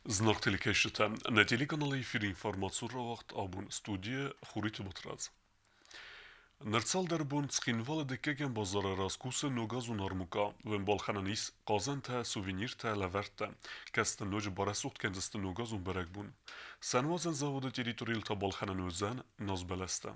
Знак телекешите, на телеканалы эфир информацию вақт абун студия хурит батраз. Нерцал дербун цхинвал декеген базара раскусе ногазун армука, вен балхананис казан та сувенир та лаверта, кастен нож барасухт кензест ногазун берекбун. Санвазен завода территориал та балхананузан назбелесте.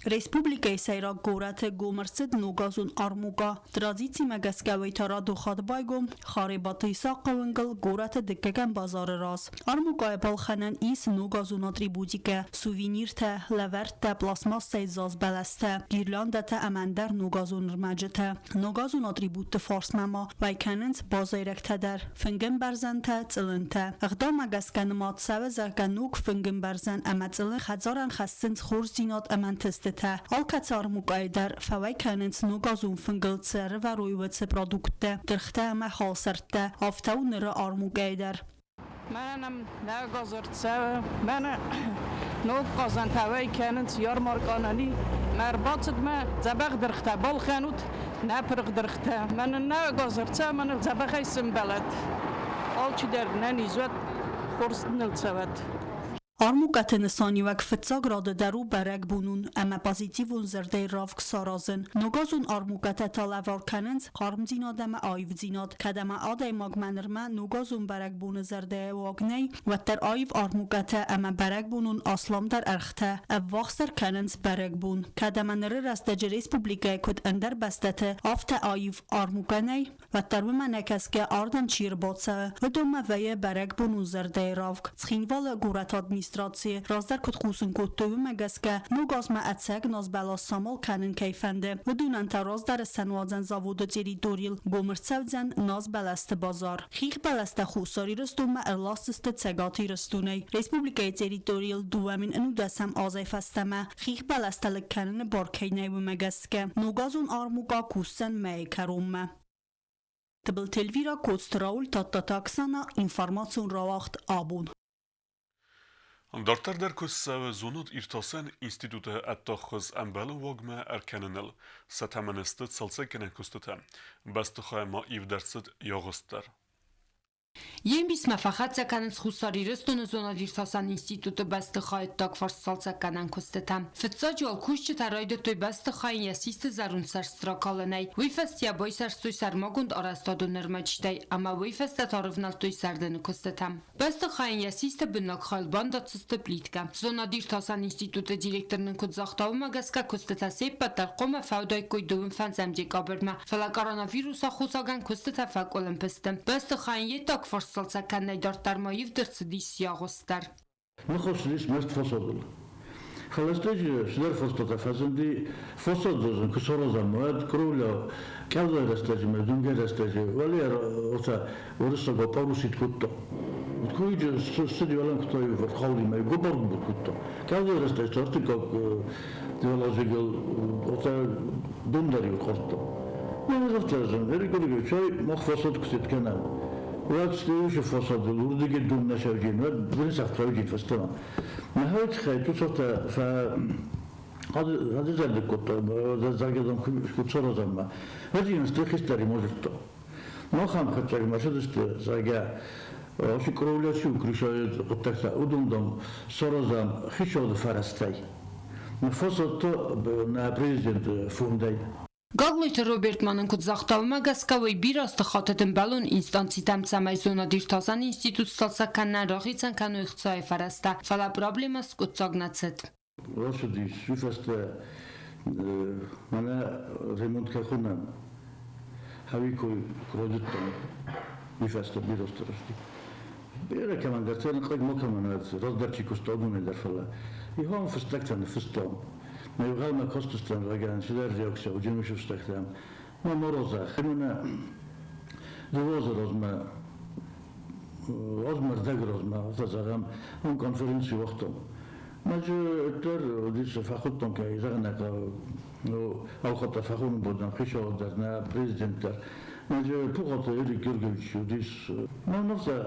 Республикայի սայրակ գորաթը գոմրցետ նուգազուն արմուկա տրադիցի մեգասկավեի թարա դուխատ բայգում խարիբատի սաղկավնգլ գորաթը դկական բազարը ռաս արմուկայ բալխանան իս նուգազուն ատրիբուտիկը սուվինիր թե լավերտ թե պլասմաս սայզազ բալաստը գիրլանդը թե ամանդար նուգազուն ռմաջը նուգազուն ատրիբուտը ֆորսմամա վայքանենց բազայրակ թադար ֆնգն բարզան թե ծլն թե աղդա մեգասկանը մատսավը զարկանուկ ֆնգն բարզան ամածլն խածարան խասցնց խորզինատ ամանտեստ Alkați armucai dar fawaikanens nogazun fângălțăr varuiuățe producte târhte me halserte aftau nără armucai dar Mənəm nə qazırtsə, mənə nə qazan fawaikanens yarmarkanani mərbacıd mə zəbəqdirxtə balxanut nə pırqdirxtə mənə nə qazırtsə mənə zəbəqəysin bələt alçı der nə nizvət xorstnılçəvət Armuqatı nısaniwek fıtsagradı deru berek bunun ama pozitivun zerdey ravk sarazın. Nogazun armuqatı talavarkanens qarmzin adama ayv zinad. Kadama aday magmenirme nogazun berek bunu zerdey vagney ve ter ayv armuqatı ama berek bunun aslam der erxte. Evvaxser kanens berek bun. Kadama nere rastacı Respublikaya kut ender bestete afte ayv armuqaney ve ter vmenekeske ardan çir batsa ve dome veye berek bunun zerdey ravk. Tsxinvala gurat administrație رازدر کت خوسن کت تو مگسکه نوگاز ما اتسگ ناز بلا سامال کنن کیفنده و دونن تراز در سنوازن زاوود تریتوریل گومرسوزن ناز بلست بازار خیخ بلست خوساری رستون ما ارلاستست تسگاتی رستونه ریسپوبلیکای تریتوریل دوامین انو دسم آزای فستمه خیخ بلست لکنن بارکینه و مگسکه نوگازون آرموگا کوسن می کرومه تبل تلویرا کوستراول تا تاکسانا اینفارماسیون را وقت آبون Dartar der kusse zonut irtasen institute attachs ambel wogme erkennenel, satamenestet salsekenen kustete, beste ma iv derset jagster. Ємбіс мафахацяканен схусарі рестон зонадіртасан інституту бестихай так фарсалцяканен костетам. Фетсаджуал кущі тарайда той бестихай ясіст зарун сарстракаленей. Вийфестя бой сарстуй сармагунд арастаду нермачтай, ама вийфесте тарывнал той сардени костетам. Бестихай ясіст биннак хайлбанда цысты плитка. Зонадіртасан інституту директорнын кудзахтавы магаска костета сеппа тарқома фаудай койдуын фанзамдек абырма. Фала коронавируса хусаган костета фак олимпистым. Бестихай так форсалцаканнай дартармаив дырцыдис ягостар. Махослис мест фосодул. Халастеджи сидер фостата фазенди фосодузун кусорозан моед кровля калда растеджи медунге растеджи валер оца орысого парусит кутто. Откуйджи сиди валан кутой вархаули май гоборг кутто. Калда растеджи торти как теологигал оца дундари хорто. Ну завтразан эригориго чай мах фосод кусеткенам. وقتی فساد دور دیگه دم نشوید و برای سخت روید فستان. نهایت خیلی تو صفت ف هذا زاد کت زاگدم کت سرازم ما. هذی استخیستاری موجود. ما خام خطری ماشد است زاگه آشی کرولیاشی کریشاید قطعه ودوندم سرازم خیشاد فرستای. فساد تو نه پرزیدنت فوندای. Գագլույթը Ռոբերտմանն կուտզախտավում է գասկավոյ բիր աստխատըտն բալուն ինստանցի տամցամայ զոնադիրտասան ինստիտուտ ստալսականնան ռախից անքան ու իխծայ վարաստա, վալա պրաբլեմաս կուտծագնացըտ։ Ռոշդի շուվաստը մանա ռեմոնտ կախունան, հավիկոյ կրոդիտտան, իվաստը բիրոստրաշտի։ Բերը կամանդարցեն қայք մոքամանած, ռազդարչի կուստագուն է դարվալա, իհան վստակցան վստան։ Նայողալմա կոստուստան ռագան, շիդար ժյոքսա, ուջիմուշ վստակտամ, մա մորոզախ, հենունա դվոզը ռոզմա, ozmar դագրոզմա, ոտազարամ, on konferenci վողտում։ Մաջը տեր դիսը վախուտտոն կա, իզաղնակա, ավխոտա վախուն բոդան, խիշողդար, նա պրեզիդենտար, մաջը պուղոտը էրի գյուրգևիչ, դիս, նավնովսա,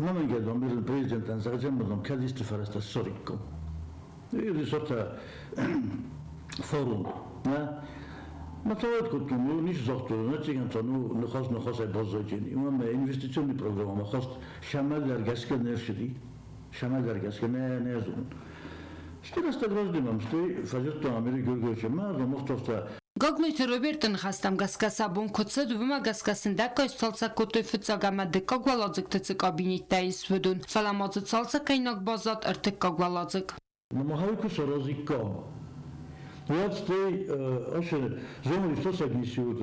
նամեն գեդոմ, իրեն պրեզիդենտան, զաղջան բոդոմ, կադիստի վարաստա սորիկկոմ։ Или что-то форум, да? Մտածել կոտնու նիշ զախտորն է ցանու նխաս այ բազոջենի ում ինվեստիցիոնի պրոգրամը խաստ շամալար գասկներ շդի շամալար գասկներ նեզուն Ստերաստը գրոզդիմամ ստի ֆաջտո ամերի գորգոչը մա մոստովտա Գոգնույթ Ռոբերտն խաստամ գասկասաբուն կոցը դուվիմա գասկասնդակ այս ցալցակոտոյ ֆծագամա դեկագվալածկ տց կաբինետայից վդուն ֆալամածը ցալցակայնակ բազատ ըրտիկ կագվալածկ Намагаюся сорозиком. Вот ты, очень зону что согнесут,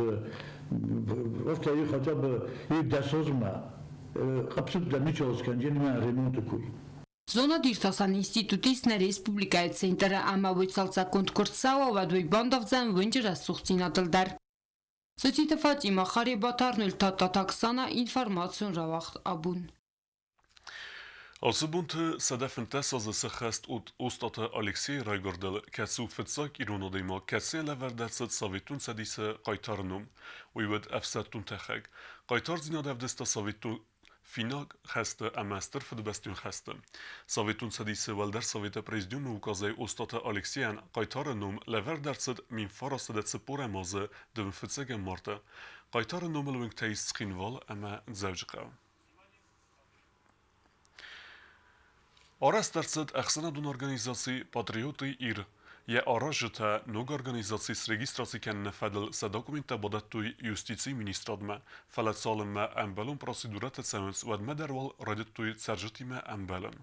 во-вторых, хотя бы и досозма, абсолютно ничего скандин на ремонт такой. Zona Dirtasan Institutisն Ռեսպուբլիկայից Սենտերը ամավույց ցալցակոնտ կուրսավը վադույ բանդավձան վնջրաս սուխցինատլդար Սոցիտը Ֆատիմա Խարիբատարնուլ տատաքսանա ինֆորմացիոն ռավախտ աբուն Ասыбունթը սադեֆնտես ազսը խեստ ուստատը Ալեքսեյ Ռայգորդել կեցու ֆծակ իրոնոդիմա կեցեն լավերդացած սավիտուն սադիսը կայթարնում ուիվդ əfsəttun təxək կայթար զինադəvdəstə սավիտուն Finag xəstə əməstər fıdbəstün xəstə. Sovetun sədisi Valdər Sovetə prezidiumu ukazay ustata Aleksiyan qaytarınum ləvər dərsəd min farası da sıpur əmazı dövün fıtsəgən martı. Qaytarınum əlvünk təyiz sıxinval əmə zəvcıqa. Aras dərsəd əxsənədun organizasi Patrioты İr. Je aražete nog organizaci s registrací kenne fedel se dokumenta bodatuj justici ministradme, felet salemme embelum procedurate cemens ved mederval radituj cergetime embelen.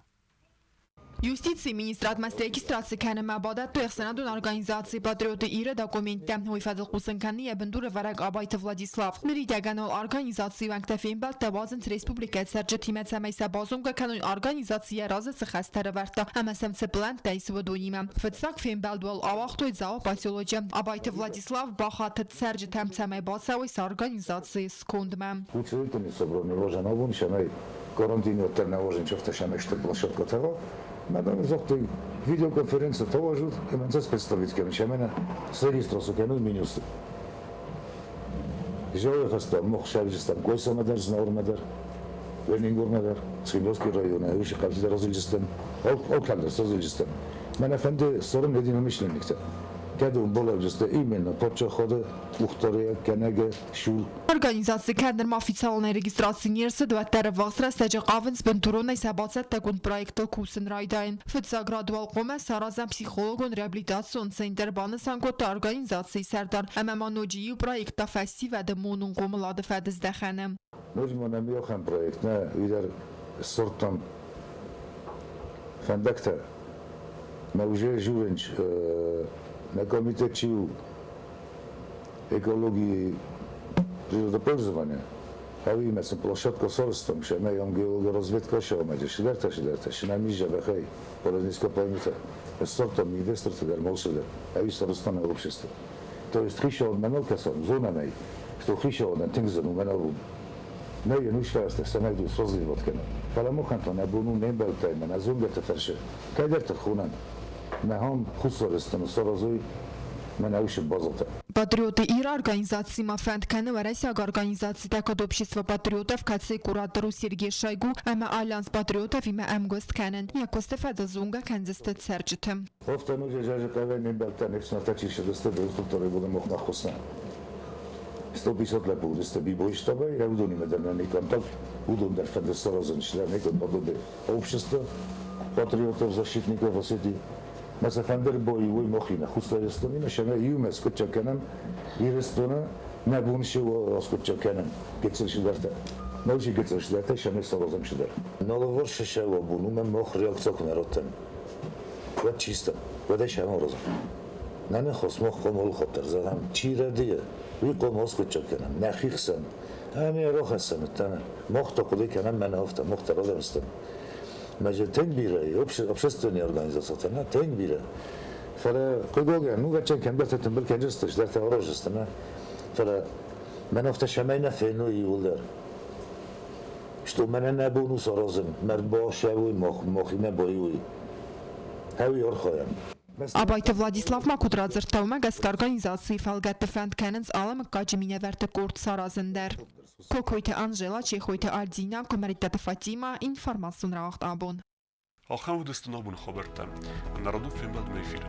Юстиции министрат регистрации кенема бадат туехсенадун организации патриоты Иры документе уйфадыл кусынканны ебендуре варак Абайты Владислав. Неридяганол организации ванктафин балтабазент республика церджетиме цемейса базунга канун организация разыцы хастары варта амасам цеплан тайсы водунима. Фыцак фин балдуал авахтуй зао пасиология. Абайты Владислав бахаты церджетем цемей басауи с организации скундме. Учредитель собрал ложен шамай карантине наложен чофта шамай что площадка того. Madame zoktu videokonferență tăvăjut, că mă înțeles представить că și mine să registră că nu minus. Jău făsta moch șavjistan којса медар знаор медар. Ленингор медар, Скибовски район, више как да различистен. Оклендер различистен. Мене фенде сорун единомишленикте. Kiedy bolevciste именно подчаходы ухтория кенеге шул Организации кендерма официальной регистрации нерсы дуаттары вахсра стажақавын спентуронной сабацет тагун проекта кусен райдайн. Фитса градуал коме саразан психологон реабилитацион центр баны сангота организации сардар. Амаманоджию проекта фести веде монун комлады федез дехенем. Нужно нам йохан проект, не видер сортом фендекте. Мы уже журенч на комитетчию экологии природопользования. А вы имеете площадку с орстом, что мы им геологоразведка шел, мы же шидерта, что нам ниже бахай, полониска планета. С сортом инвестор туда молчали, а вы соростное общество. То есть хищал меналка сам, зона мей, что хищал на тингзану меналу. Не je ništa ste se najdu srozili vodkene. Fala muhanto ne bunu ne beltajme, na zungete ferše. Kaj derter hunan? Me ham хусорестен сорозуй, me nauči bazota. Патриоты Ира организации Мафрентканы Варасяг организации Такад общества патриотов Кацей куратору Сергей Шойгу, Ама Альянс патриотов има Амгост Кенен, Якосте Федозунга Кензесте Церджитем. Ofta nuže žaže kave ne beltajne, if snartači še da ste da instruktori budemo nahosne. 150 лет bude ste bi bojištaba, ja udonime da na kontakt, udon da Fede Sorozen člen nekod podobe общества, патриотов, защитников Осетии. Mesela Fender boyu ve mohina, Husaristani, mesela yümes kutçakanın, İristona ne bunu şey o kutçakanın, geçirişlerde. Ne uçi geçirişlerde, şamil salazım şider. Ne olur şey o bunu, ben moh reaksiyon kunerotten. Ve çistem, ve de şamil orada. Ne hos moh komol khater, zaten çire diye, bir komos kutçakanın, ne xixsen, hem rohasen, tane. Moh da kudu kanın, ben hafta moh tarafı istem. Među tengbire, общественные организации, на тенгбире. Фара кого ну вечер кембет это был кенжест, что это оружество, на. Фара мен офташамайна фену и улдер. Что мене не бонус орозен, мербошевуй мохиме боюй. Хеви орхоям. Абайты Владислав Макудрадзер Таумагаск организации Фалгатты Фендкененс Алам Каджимине Верте Курт Саразендер. Кокойте Анжела, Чехойте Альдина, Комаритата Фатима, информацион рахт абон. Ахам удестен абон хабертем. Народу фимбад мефир.